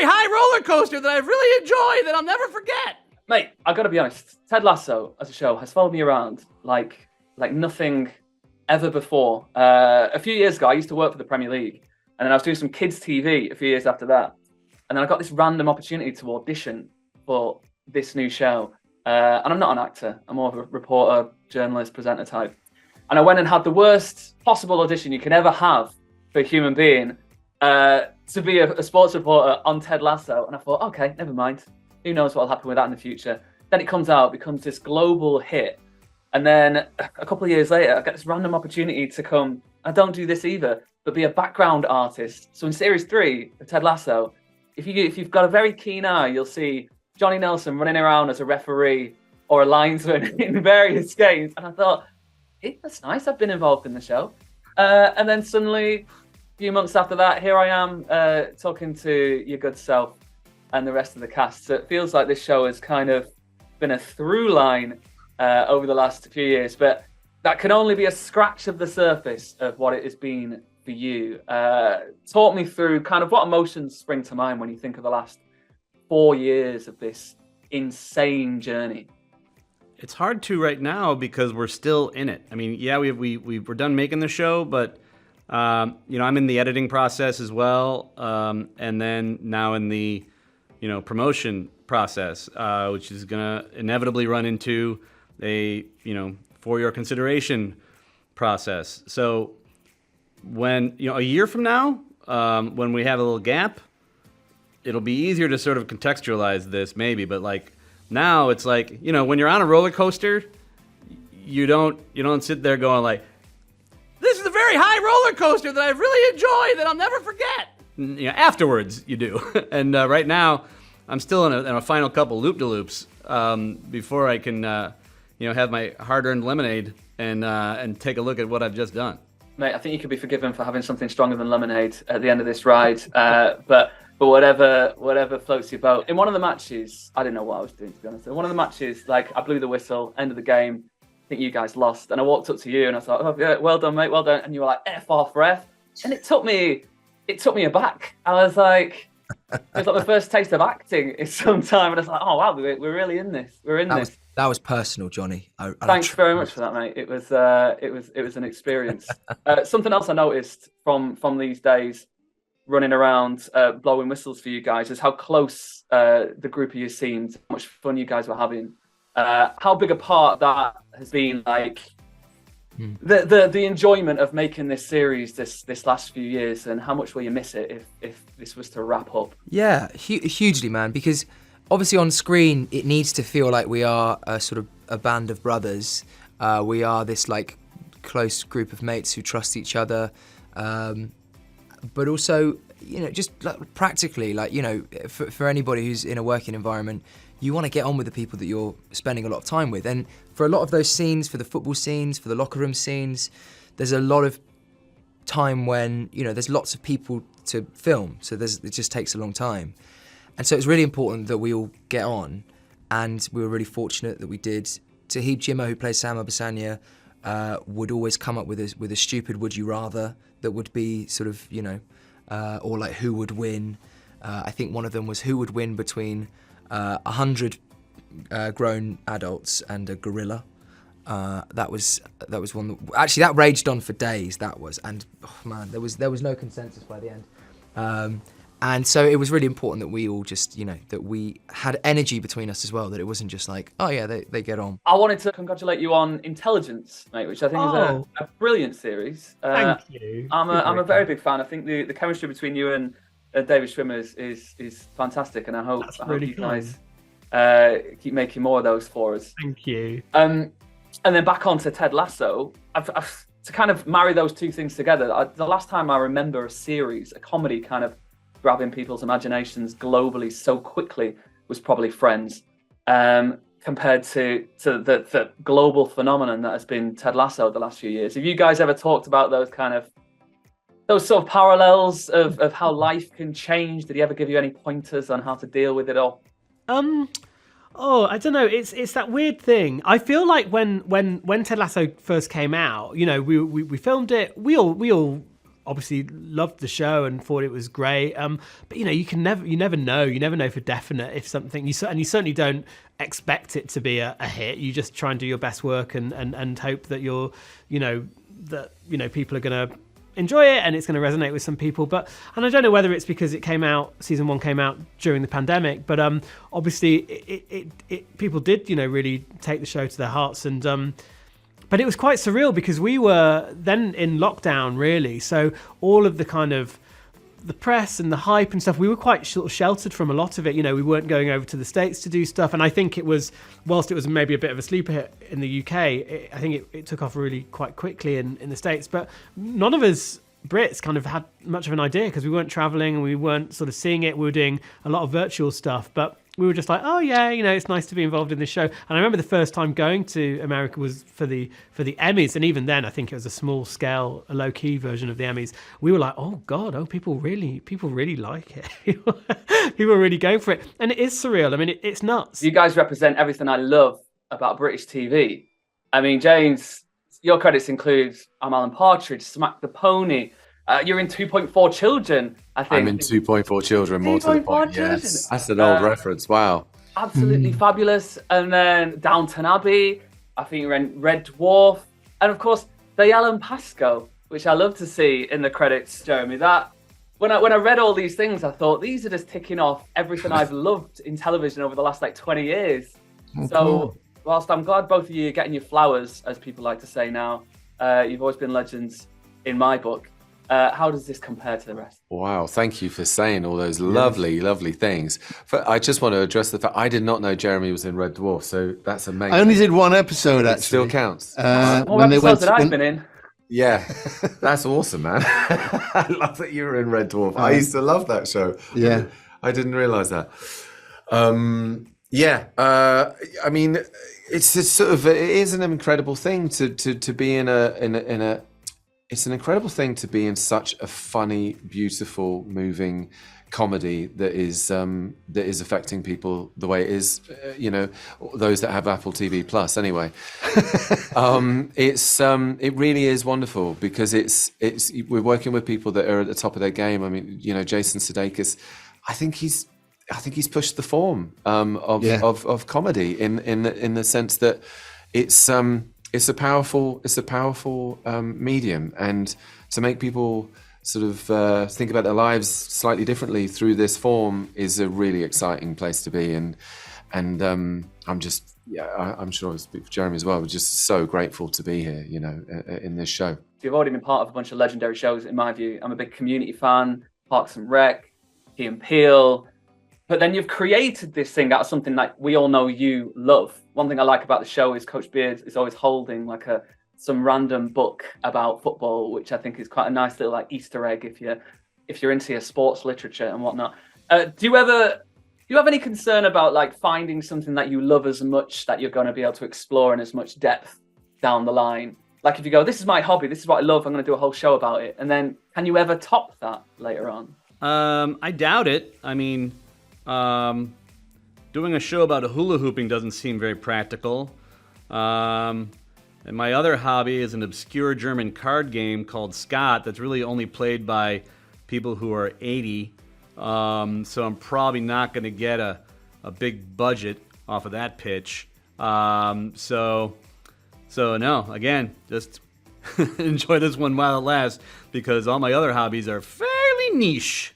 very high roller coaster that I really enjoy that I'll never forget. Mate, I've got to be honest. Ted Lasso as a show has followed me around like nothing ever before. A few years ago, I used to work for the Premier League, and then I was doing some kids' TV a few years after that. And then I got this random opportunity to audition for this new show. And I'm not an actor. I'm more of a reporter, journalist, presenter type. And I went and had the worst possible audition you could ever have for a human being to be a sports reporter on Ted Lasso. And I thought, okay, never mind. Who knows what will happen with that in the future? Then it comes out, becomes this global hit. And then a couple of years later, I get this random opportunity to come. I don't do this either, but be a background artist. So in series 3 of Ted Lasso, if you've got a very keen eye, you'll see Jonny Nelson running around as a referee or a linesman in various games. And I thought, hey, that's nice. I've been involved in the show. And then suddenly, a few months after that, here I am talking to your good self and the rest of the cast. So it feels like this show has kind of been a through line over the last few years. But that can only be a scratch of the surface of what it has been for you. Talk me through kind of what emotions spring to mind when you think of the last 4 years of this insane journey. It's hard to right now because we're still in it. I mean, yeah, we're done making the show, but I'm in the editing process as well, and then now in the promotion process, which is gonna inevitably run into a for your consideration process. So when a year from now, when we have a little gap, it'll be easier to sort of contextualize this maybe, but like now it's like, when you're on a roller coaster, you don't sit there going like, this is a very high roller coaster that I really enjoy that I'll never forget. Afterwards you do. And right now I'm still in a final couple loop-de-loops before I can have my hard-earned lemonade and take a look at what I've just done. Mate, I think you could be forgiven for having something stronger than lemonade at the end of this ride. But whatever floats your boat. In one of the matches, I didn't know what I was doing, to be honest. In one of the matches, I blew the whistle, end of the game. I think you guys lost. And I walked up to you and I thought, oh, yeah, well done, mate, well done. And you were like, F off, ref. And it took me aback. I was like, it was like the first taste of acting in some time. And I was like, oh, wow, we're really in this. We're in this. That was personal, Johnny. Thanks very much for that, mate. It was an experience. Something else I noticed from these days, running around blowing whistles for you guys, is how close the group of you seemed, how much fun you guys were having, how big a part that has been, the enjoyment of making this series this last few years, and how much will you miss it if this was to wrap up? Yeah, hugely, man, because obviously on screen it needs to feel like we are a sort of a band of brothers. We are this close group of mates who trust each other. But also, just practically, for anybody who's in a working environment, you want to get on with the people that you're spending a lot of time with. And for a lot of those scenes, for the football scenes, for the locker room scenes, there's a lot of time when, there's lots of people to film. So it just takes a long time. And so it's really important that we all get on. And we were really fortunate that we did. Tahib Jimmo, who plays Sam Abasanya, would always come up with a stupid would you rather that would be sort of, or like who would win. I think one of them was who would win between 100 grown adults and a gorilla. That was one actually that raged on for days. That was, and oh man, there was no consensus by the end. And so it was really important that we all just, that we had energy between us as well, that it wasn't just like, oh yeah, they get on. I wanted to congratulate you on Intelligence, mate, which I think is a brilliant series. Thank you. I'm a very big fan. I think the chemistry between you and David Schwimmer is fantastic, and I hope you guys keep making more of those for us. Thank you. And then back on to Ted Lasso, I've to kind of marry those two things together. The last time I remember a comedy kind of grabbing people's imaginations globally so quickly was probably Friends, compared to the global phenomenon that has been Ted Lasso the last few years. Have you guys ever talked about those sort of parallels of how life can change? Did he ever give you any pointers on how to deal with it all? I don't know. It's that weird thing. I feel like when Ted Lasso first came out, we filmed it. We all obviously loved the show and thought it was great. But you never know for definite if something you certainly don't expect it to be a hit. You just try and do your best work and hope that people are going to enjoy it and it's going to resonate with some people. And I don't know whether it's because season 1 came out during the pandemic, but obviously it people did really take the show to their hearts. And but it was quite surreal because we were then in lockdown, really, so all of the kind of the press and the hype and stuff, we were quite sort of sheltered from a lot of it. We weren't going over to the States to do stuff, and I think it was, whilst it was maybe a bit of a sleeper hit in the UK, I think it took off really quite quickly in the States. But none of us Brits kind of had much of an idea because we weren't traveling and we weren't sort of seeing it. We were doing a lot of virtual stuff, but we were just like, oh yeah, it's nice to be involved in this show. And I remember the first time going to America was for the Emmys, and even then I think it was a small scale, a low key version of the Emmys. We were like, oh god, people really like it. People are really going for it, and it is surreal. I mean, it's nuts. You guys represent everything I love about British TV. I mean, James, your credits include I'm Alan Partridge, Smack the Pony. You're in 2.4 Children, I think. I'm in 2.4 Children, more to the point. Yes, that's an old reference. Wow. Absolutely fabulous. And then Downton Abbey. I think you're in Red Dwarf. And of course, the Alan Pascoe, which I love to see in the credits, Jeremy. That when I read all these things, I thought these are just ticking off everything I've loved in television over the last 20 years. Cool. Whilst I'm glad both of you are getting your flowers, as people like to say now, you've always been legends in my book. How does this compare to the rest? Wow, thank you for saying all those lovely things. I just want to address the fact I did not know Jeremy was in Red Dwarf, so that's amazing. I only did one episode, actually. It still counts. More episodes that I've been in. Yeah, that's awesome, man. I love that you were in Red Dwarf. I used to love that show. Yeah. I didn't realise that. I mean, it's sort of, it is an incredible thing to be in a it's an incredible thing to be in such a funny, beautiful, moving comedy that is affecting people the way it is, those that have Apple TV Plus anyway. It really is wonderful because we're working with people that are at the top of their game. I mean, Jason Sudeikis, I think he's pushed the form of comedy in the sense that it's a powerful medium, and to make people sort of think about their lives slightly differently through this form is a really exciting place to be. And I'm sure I speak for Jeremy as well. We're just so grateful to be here, in this show. You've already been part of a bunch of legendary shows, in my view. I'm a big Community fan, Parks and Rec, Key and Peele. But then you've created this thing out of something like we all know you love. One thing I like about the show is Coach Beard is always holding some random book about football, which I think is quite a nice little Easter egg if you're into your sports literature and whatnot. Do you have any concern about finding something that you love as much that you're going to be able to explore in as much depth down the line? Like if you go, this is my hobby, this is what I love, I'm going to do a whole show about it. And then can you ever top that later on? I doubt it. I mean, doing a show about hula hooping doesn't seem very practical. And my other hobby is an obscure German card game called Scott that's really only played by people who are 80. So I'm probably not going to get a big budget off of that pitch. So no, again, just enjoy this one while it lasts because all my other hobbies are fairly niche.